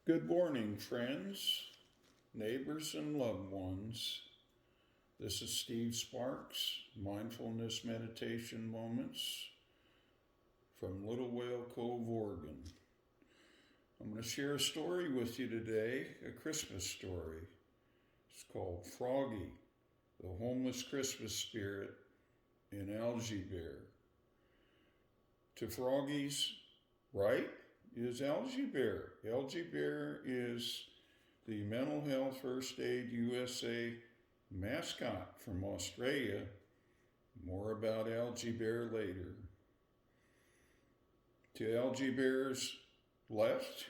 Good morning, friends, neighbors, and loved ones. This is Steve Sparks, Mindfulness Meditation Moments from Little Whale Cove, Oregon. I'm going to share a story with you today, a Christmas story. It's called Froggy, the homeless Christmas spirit in Algee. To Froggy's right is Algee. Algee is the Mental Health First Aid USA mascot from Australia. More about Algee later. To Algee's left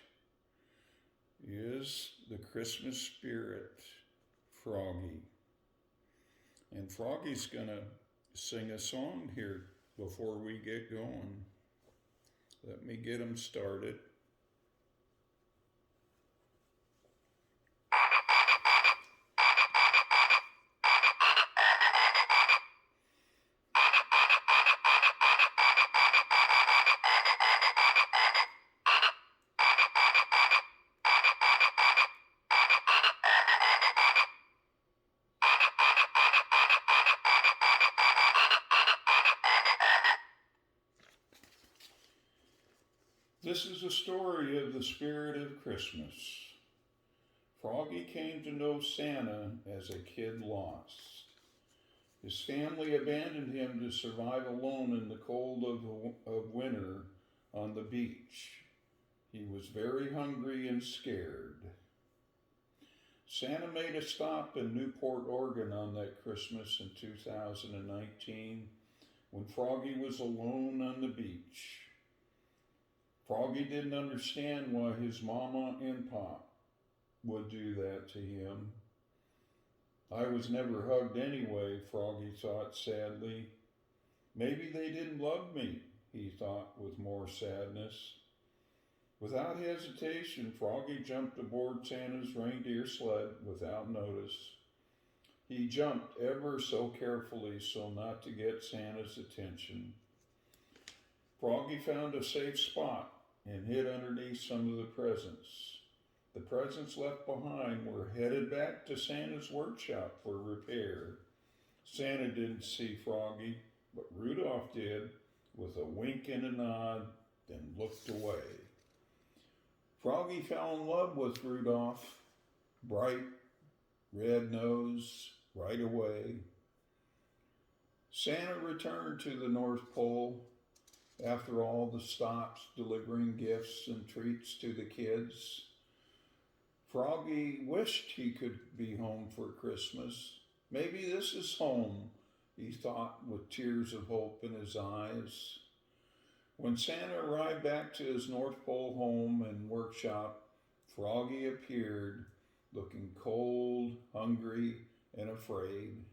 is the Christmas spirit, Froggy. And Froggy's going to sing a song here before we get going. Let me get him started. This is a story of the spirit of Christmas. Froggy came to know Santa as a kid lost. His family abandoned him to survive alone in the cold of winter on the beach. He was very hungry and scared. Santa made a stop in Newport, Oregon on that Christmas in 2019 when Froggy was alone on the beach. Froggy didn't understand why his mama and pop would do that to him. I was never hugged anyway, Froggy thought sadly. Maybe they didn't love me, he thought with more sadness. Without hesitation, Froggy jumped aboard Santa's reindeer sled without notice. He jumped ever so carefully so not to get Santa's attention. Froggy found a safe spot and hid underneath some of the presents. The presents left behind were headed back to Santa's workshop for repair. Santa didn't see Froggy, but Rudolph did, with a wink and a nod, then looked away. Froggy fell in love with Rudolph, bright red nose, right away. Santa returned to the North Pole after all the stops delivering gifts and treats to the kids. Froggy wished he could be home for Christmas. Maybe this is home, he thought with tears of hope in his eyes. When Santa arrived back to his North Pole home and workshop, Froggy appeared, looking cold, hungry, and afraid.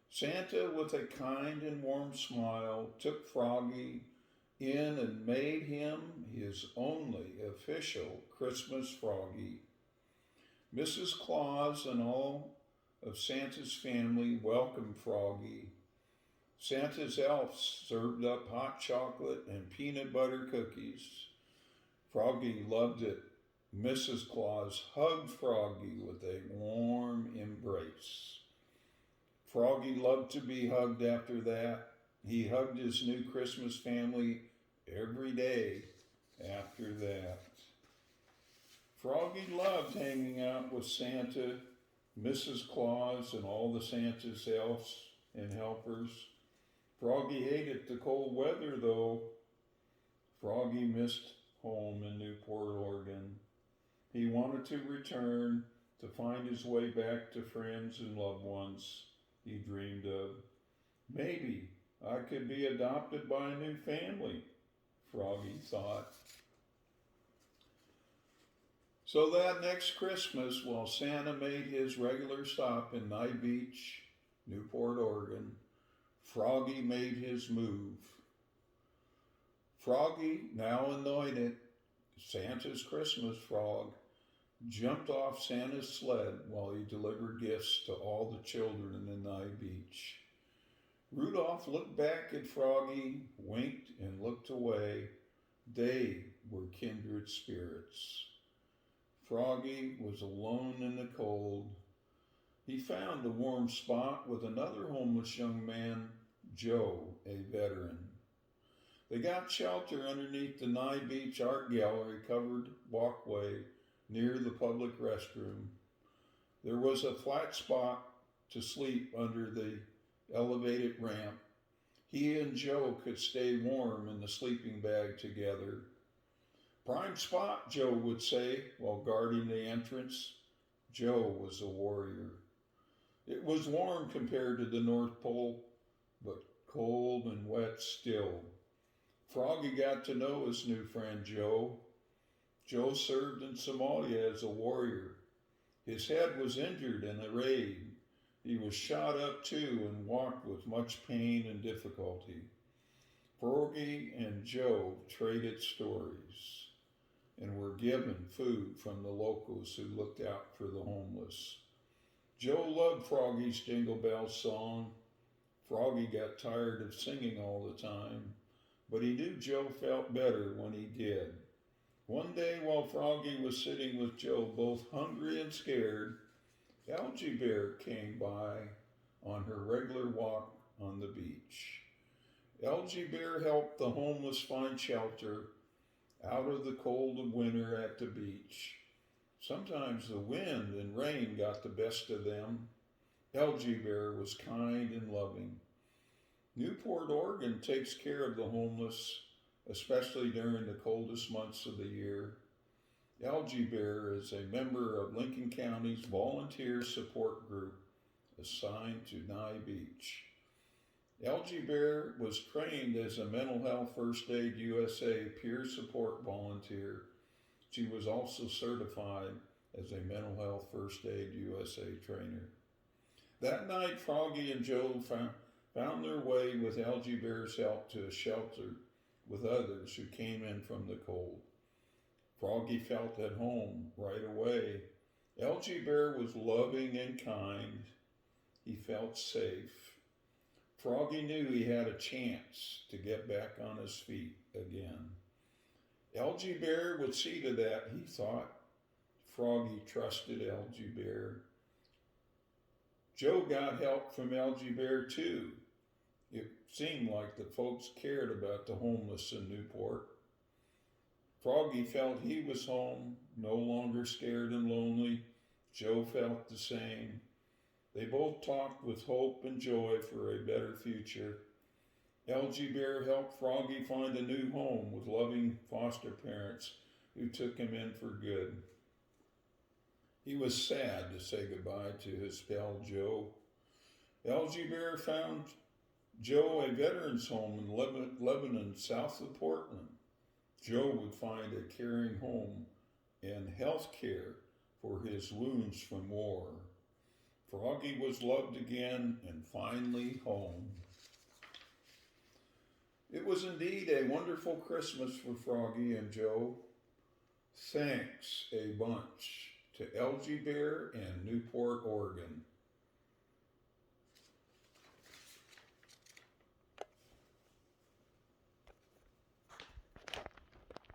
Santa, with a kind and warm smile, took Froggy in and made him his only official Christmas Froggy. Mrs. Claus and all of Santa's family welcomed Froggy. Santa's elves served up hot chocolate and peanut butter cookies. Froggy loved it. Mrs. Claus hugged Froggy with a warm embrace. Froggy loved to be hugged after that. He hugged his new Christmas family every day after that. Froggy loved hanging out with Santa, Mrs. Claus, and all the Santa's elves and helpers. Froggy hated the cold weather, though. Froggy missed home in Newport, Oregon. He wanted to return to find his way back to friends and loved ones he dreamed of. Maybe I could be adopted by a new family, Froggy thought. So that next Christmas, while Santa made his regular stop in Nye Beach, Newport, Oregon, Froggy made his move. Froggy, now anointed Santa's Christmas frog, jumped off Santa's sled while he delivered gifts to all the children in the Nye Beach. Rudolph looked back at Froggy, winked, and looked away. They were kindred spirits. Froggy was alone in the cold. He found a warm spot with another homeless young man, Joe, a veteran. They got shelter underneath the Nye Beach Art Gallery covered walkway near the public restroom. There was a flat spot to sleep under the elevated ramp. He and Joe could stay warm in the sleeping bag together. Prime spot, Joe would say while guarding the entrance. Joe was a warrior. It was warm compared to the North Pole, but cold and wet still. Froggy got to know his new friend Joe. Joe served in Somalia as a warrior. His head was injured in a raid. He was shot up too and walked with much pain and difficulty. Froggy and Joe traded stories and were given food from the locals who looked out for the homeless. Joe loved Froggy's Jingle Bell song. Froggy got tired of singing all the time, but he knew Joe felt better when he did. One day while Froggy was sitting with Joe, both hungry and scared, Algee Bear came by on her regular walk on the beach. Algee Bear helped the homeless find shelter out of the cold of winter at the beach. Sometimes the wind and rain got the best of them. Algee Bear was kind and loving. Newport, Oregon takes care of the homeless, especially during the coldest months of the year. Algee Bear is a member of Lincoln County's volunteer support group assigned to Nye Beach. Algee Bear was trained as a Mental Health First Aid USA peer support volunteer. She was also certified as a Mental Health First Aid USA trainer. That night, Froggy and Joe found their way with Algee Bear's help to a shelter with others who came in from the cold. Froggy felt at home right away. Algee Bear was loving and kind. He felt safe. Froggy knew he had a chance to get back on his feet again. Algee Bear would see to that, he thought. Froggy trusted Algee Bear. Joe got help from Algee Bear too. It seemed like the folks cared about the homeless in Newport. Froggy felt he was home, no longer scared and lonely. Joe felt the same. They both talked with hope and joy for a better future. Algee Bear helped Froggy find a new home with loving foster parents who took him in for good. He was sad to say goodbye to his pal Joe. Algee Bear found Joe a veterans home in Lebanon, south of Portland. Joe would find a caring home and health care for his wounds from war. Froggy was loved again and finally home. It was indeed a wonderful Christmas for Froggy and Joe. Thanks a bunch to Algee Bear and Newport, Oregon.